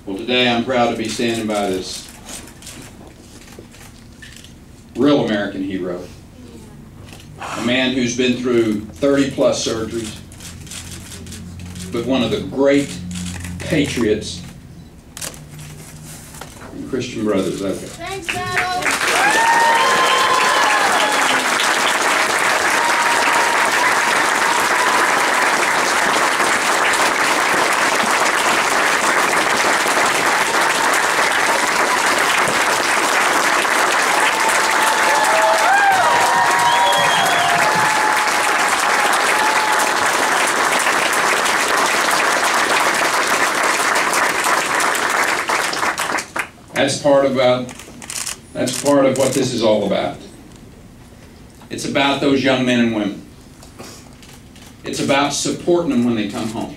Well, today I'm proud to be standing by this real American hero, a man who's been through 30-plus surgeries, but one of the great patriots and Christian brothers. Okay. Thanks, Battle. That's part of what this is all about. It's about those young men and women. It's about supporting them when they come home.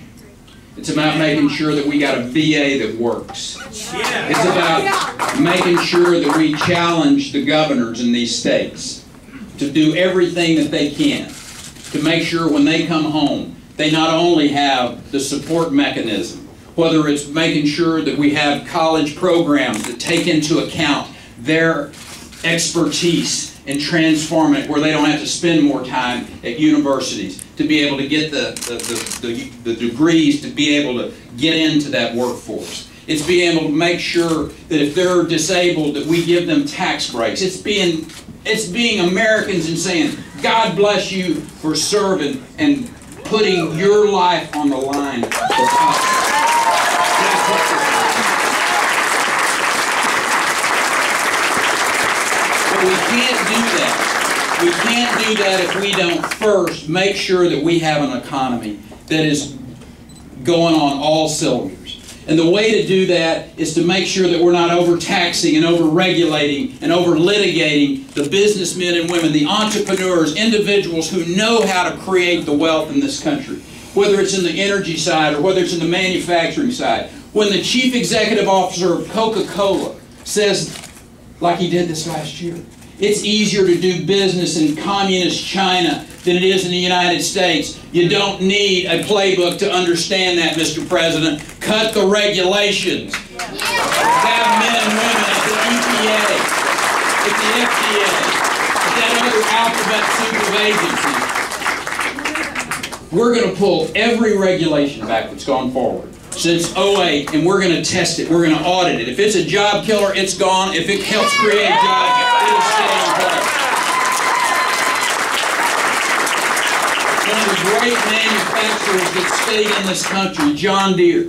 It's about making sure that we got a VA that works. It's about making sure that we challenge the governors in these states to do everything that they can to make sure when they come home, they not only have the support mechanism, whether it's making sure that we have college programs that take into account their expertise and transform it where they don't have to spend more time at universities to be able to get the degrees to be able to get into that workforce. It's being able to make sure that if they're disabled that we give them tax breaks. It's being Americans and saying, God bless you for serving and putting your life on the line for us. But we can't do that. We can't do that if we don't first make sure that we have an economy that is going on all cylinders. And the way to do that is to make sure that we're not overtaxing and over-regulating and over-litigating the businessmen and women, the entrepreneurs, individuals who know how to create the wealth in this country, whether it's in the energy side or whether it's in the manufacturing side. When the chief executive officer of Coca-Cola says, like he did this last year, it's easier to do business in communist China than it is in the United States. You don't need a playbook to understand that, Mr. President. Cut the regulations. Have men and women at the EPA, at the FDA, at that other alphabet soup of agencies. We're going to pull every regulation back that's gone forward since '08, and we're going to test it. We're going to audit it. If it's a job killer, it's gone. If it helps create jobs, it'll stay in place. One of the great manufacturers that stayed in this country, John Deere,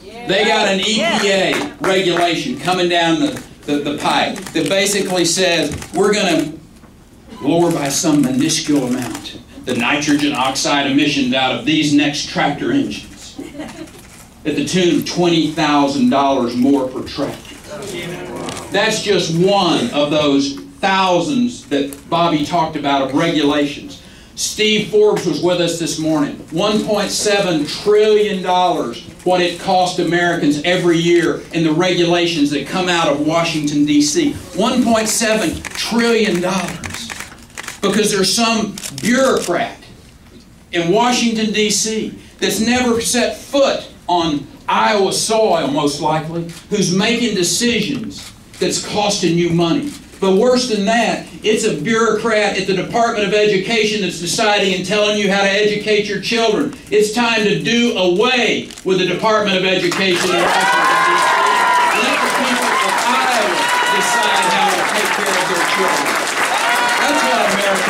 they got an EPA regulation coming down the pipe that basically says we're going to lower by some minuscule amount the nitrogen oxide emissions out of these next tractor engines at the tune of $20,000 more per tractor. That's just one of those thousands that Bobby talked about of regulations. Steve Forbes was with us this morning. $1.7 trillion what it costs Americans every year in the regulations that come out of Washington, D.C. $1.7 trillion. Because there's some bureaucrat in Washington, D.C. that's never set foot on Iowa soil, most likely, who's making decisions that's costing you money. But worse than that, it's a bureaucrat at the Department of Education that's deciding and telling you how to educate your children. It's time to do away with the Department of Education in Washington, D.C. Let the people of Iowa decide how to take care of their children. That's what America